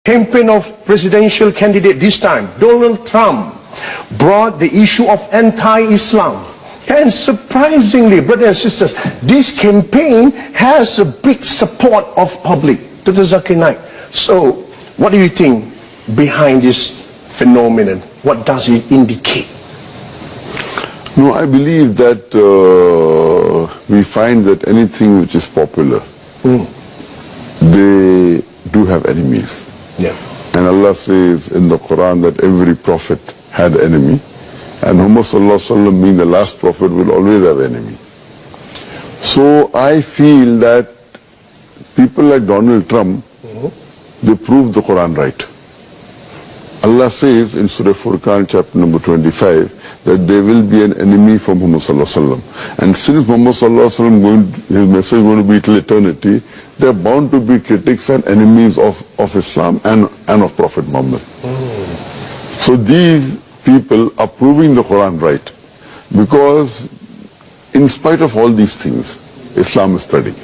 campaign of presidential candidate this time, Donald Trump, brought the issue of anti-Islam. And surprisingly, brothers and sisters, this campaign has a big support of public. Dr. Zakir Naik. So, what do you think behind this phenomenon? What does it indicate? No, I believe that we find that anything which is popular, they do have enemies. Yeah. And Allah says in the Quran that every prophet had enemy, and Muhammad sallallahu alaihi wasallam, being the last prophet, will always have enemy. So I feel that people like Donald Trump, they prove the Quran right. Allah says in Surah Furqan chapter number 25 that there will be an enemy from Muhammad sallallahu alaihi wasallam. And since Muhammad sallallahu alaihi wasallam, his message is going to be till eternity, there are bound to be critics and enemies of Islam and of Prophet Muhammad. So these people are proving the Quran right, because in spite of all these things, Islam is spreading.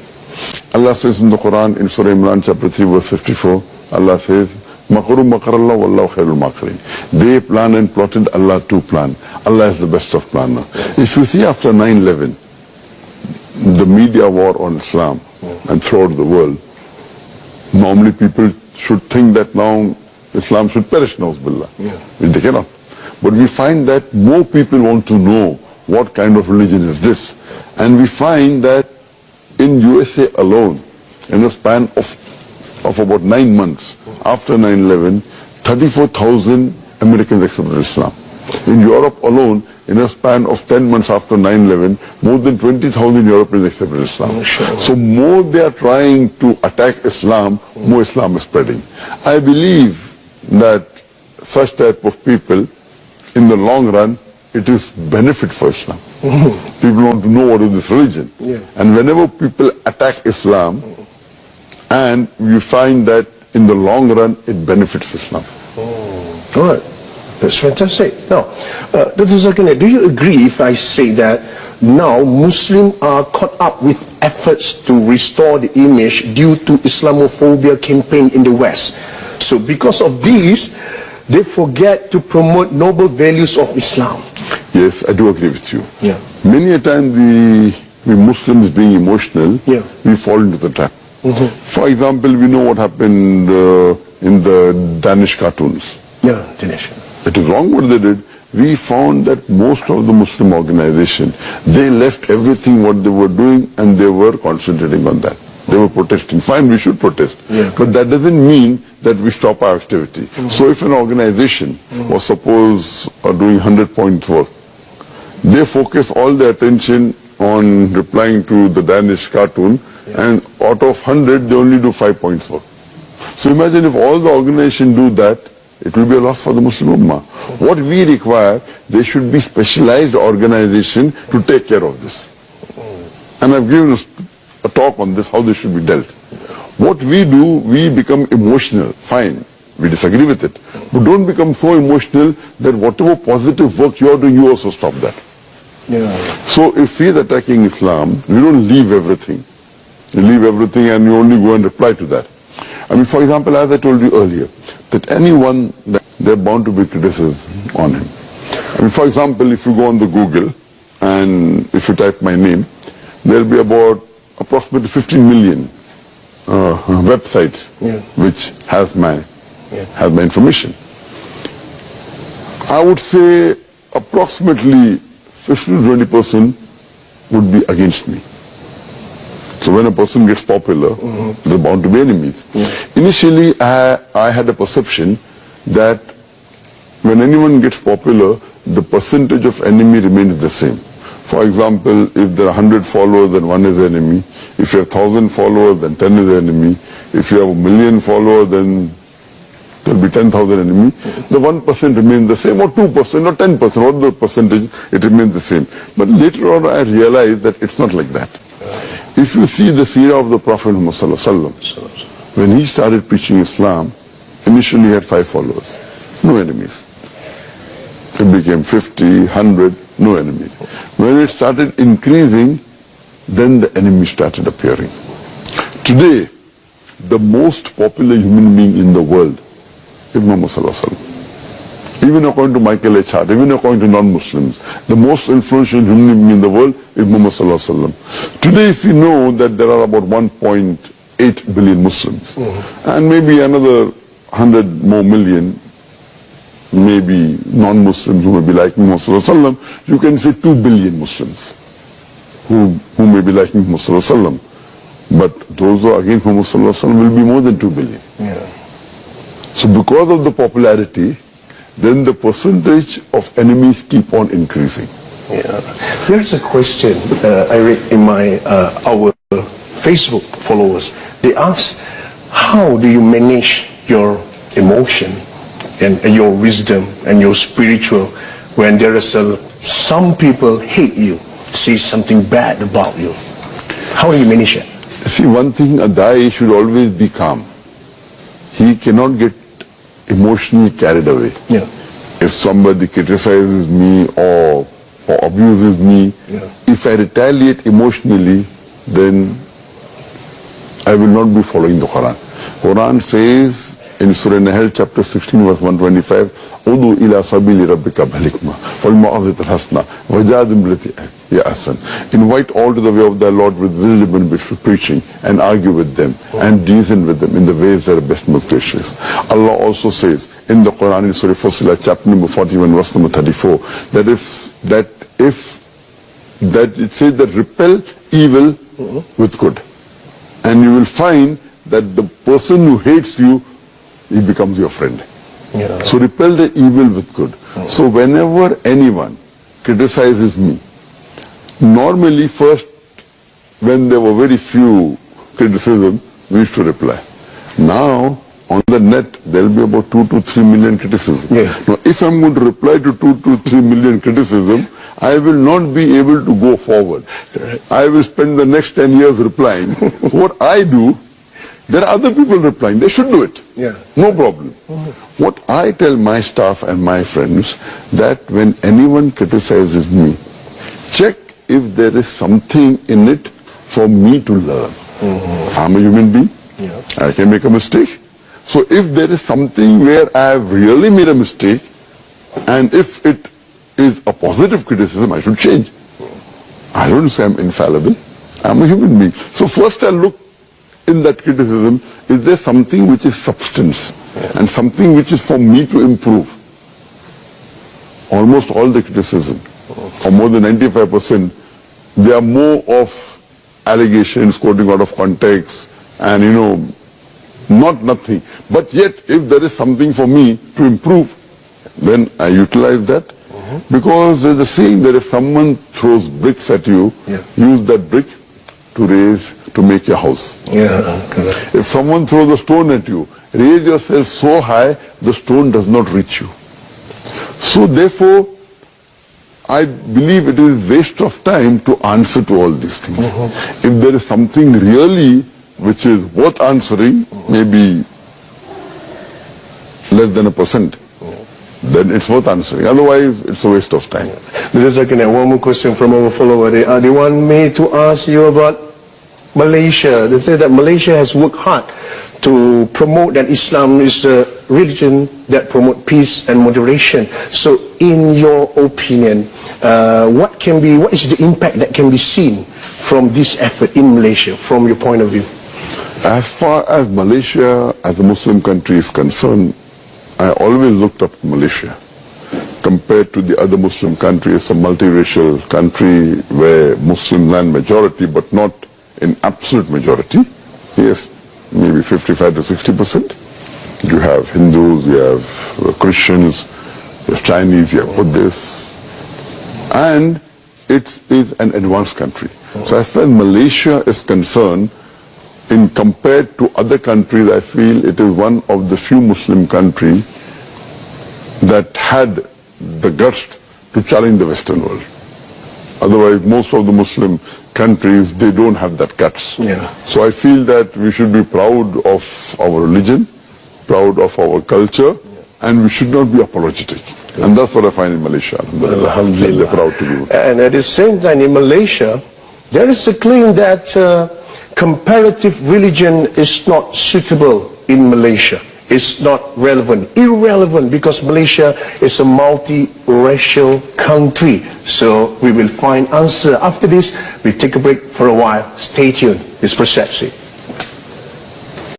Allah says in the Quran in Surah Imran chapter 3 verse 54, Allah says, Makaru makarallah wallahu khairul makirin. They plan and plotted, Allah too plan. Allah is the best of planner. If you see after 9/11, the media war on Islam and throughout the world, normally people should think that now Islam should perish, na'uzubillah. They cannot. But we find that more people want to know what kind of religion is this. And we find that in USA alone, in a span of about 9 months, after 9/11, 34,000 Americans accepted Islam. In Europe alone, in a span of 10 months after 9/11, more than 20,000 Europeans accepted Islam. So more they are trying to attack Islam, more Islam is spreading. I believe that such type of people, in the long run, it is benefit for Islam. People want to know what is this religion. And whenever people attack Islam, and you find that in the long run, it benefits Islam. All right. That's fantastic. Now, Dr. Zakir Naik, do you agree if I say that now Muslims are caught up with efforts to restore the image due to Islamophobia campaign in the West? So because of this, they forget to promote noble values of Islam. Yes, I do agree with you. Yeah. Many a time we Muslims being emotional, we fall into the trap. For example, we know what happened in the Danish cartoons. Yeah, Danish. It is wrong what they did. We found that most of the Muslim organization, they left everything what they were doing and they were concentrating on that. They were protesting. Fine, we should protest. But that doesn't mean that we stop our activity. So if an organization was suppose doing 100 points work, they focus all their attention on replying to the Danish cartoon, and out of 100, they only do 5 points work. So imagine if all the organization do that, it will be a loss for the Muslim Ummah. What we require, there should be specialized organization to take care of this. And I've given a talk on this, how this should be dealt. What we do, we become emotional. Fine, we disagree with it. But don't become so emotional that whatever positive work you are doing, you also stop that. So if he is attacking Islam, we don't leave everything. You leave everything and you only go and reply to that. I mean, for example, as I told you earlier, that anyone, they're bound to be criticism on him. I mean, for example, if you go on the Google and if you type my name, there'll be about approximately 15 million websites which has my information. I would say approximately 15 to 20% would be against me. So when a person gets popular, there are bound to be enemies. Initially, I had a perception that when anyone gets popular, the percentage of enemy remains the same. For example, if there are 100 followers, then 1 is enemy. If you have 1,000 followers, then 10 is enemy. If you have 1,000,000 followers, then there will be 10,000 enemy. The 1% remains the same, or 2%, or 10%, or the percentage, it remains the same. But later on, I realized that it's not like that. If you see the seerah of the Prophet Muhammad sallallahu alaihi wasallam, when he started preaching Islam, initially he had 5 followers, no enemies. It became 50, 100, no enemies. When it started increasing, then the enemies started appearing. Today, the most popular human being in the world is Muhammad sallallahu alaihi wasallam. Even according to Michael H. Hart, even according to non-Muslims, the most influential human being in the world is Muhammad sallallahu alaihi wasallam. Today, if we know that there are about 1.8 billion Muslims, and maybe another 100 more million, maybe non-Muslims who may be like Muhammad sallallahu alaihi wasallam, you can say 2 billion Muslims who may be like Muhammad sallallahu alaihi wasallam. But those who are against Muhammad sallallahu alaihi wasallam will be more than 2 billion. Yeah. So because of the popularity, then the percentage of enemies keep on increasing. Yeah. There's a question I read in our Facebook followers. They ask, how do you manage your emotion and your wisdom and your spiritual when there is some people hate you, say something bad about you? How do you manage it? See, one thing, a Da'i should always be calm. He cannot get emotionally carried away. Yeah. If somebody criticizes me or abuses me, if I retaliate emotionally, then I will not be following the Quran. Quran says in Surah Nahl chapter 16 verse 125, "Udu ila sabili rabbika bil-hikmah wal-mau'izati al-hasana wajadil billati hiya ahsan." Invite all to the way of thy Lord with wisdom and preaching, and argue with them and reason with them in the ways that are best most gracious. Allah also says in the Quran in Surah Fussilat chapter number 41 verse number 34 that it says that repel evil with good, and you will find that the person who hates you, he becomes your friend. Yeah. So repel the evil with good. So whenever anyone criticizes me, normally first, when there were very few criticism, we used to reply. Now, on the net, there will be about 2 to 3 million criticism. Yeah. Now, if I'm going to reply to 2 to 3 million criticism, I will not be able to go forward. I will spend the next 10 years replying. What I do, there are other people replying. They should do it. Yeah. No problem. What I tell my staff and my friends, that when anyone criticizes me, check if there is something in it for me to learn. I'm a human being. Yeah. I can make a mistake. So if there is something where I have really made a mistake, and if it is a positive criticism, I should change. I don't say I'm infallible. I'm a human being. So first I look in that criticism, is there something which is substance and something which is for me to improve? Almost all the criticism, or more than 95%, they are more of allegations quoting out of context and not nothing. But yet, if there is something for me to improve, then I utilize that. Because there's a saying that if someone throws bricks at you, use that brick to make your house. Yeah, correct. If someone throws a stone at you, raise yourself so high, the stone does not reach you. So therefore, I believe it is waste of time to answer to all these things. If there is something really which is worth answering, maybe less than 1%, then it's worth answering. Otherwise, it's a waste of time. There's one more question from our follower. They want me to ask you about Malaysia. They say that Malaysia has worked hard to promote that Islam is a religion that promotes peace and moderation. So in your opinion, what is the impact that can be seen from this effort in Malaysia, from your point of view? As far as Malaysia as a Muslim country is concerned, I always looked up to Malaysia. Compared to the other Muslim countries, a multiracial country where Muslims land majority, but not in absolute majority. Yes, maybe 55 to 60%. You have Hindus, you have Christians, you have Chinese, you have Buddhists. And it is an advanced country. So as far as Malaysia is concerned, in compared to other countries, I feel it is one of the few Muslim countries that had the guts to challenge the Western world. Otherwise, most of the Muslim countries, they don't have that guts. Yeah. So I feel that we should be proud of our religion, proud of our culture, and we should not be apologetic. And that's what I find in Malaysia. Alhamdulillah. They're proud to be. And at the same time, in Malaysia, there is a claim that comparative religion is not suitable in Malaysia. is not relevant, irrelevant, because Malaysia is a multi-racial country. So we will find answer after this. We take a break for a while. Stay tuned. It's Perception.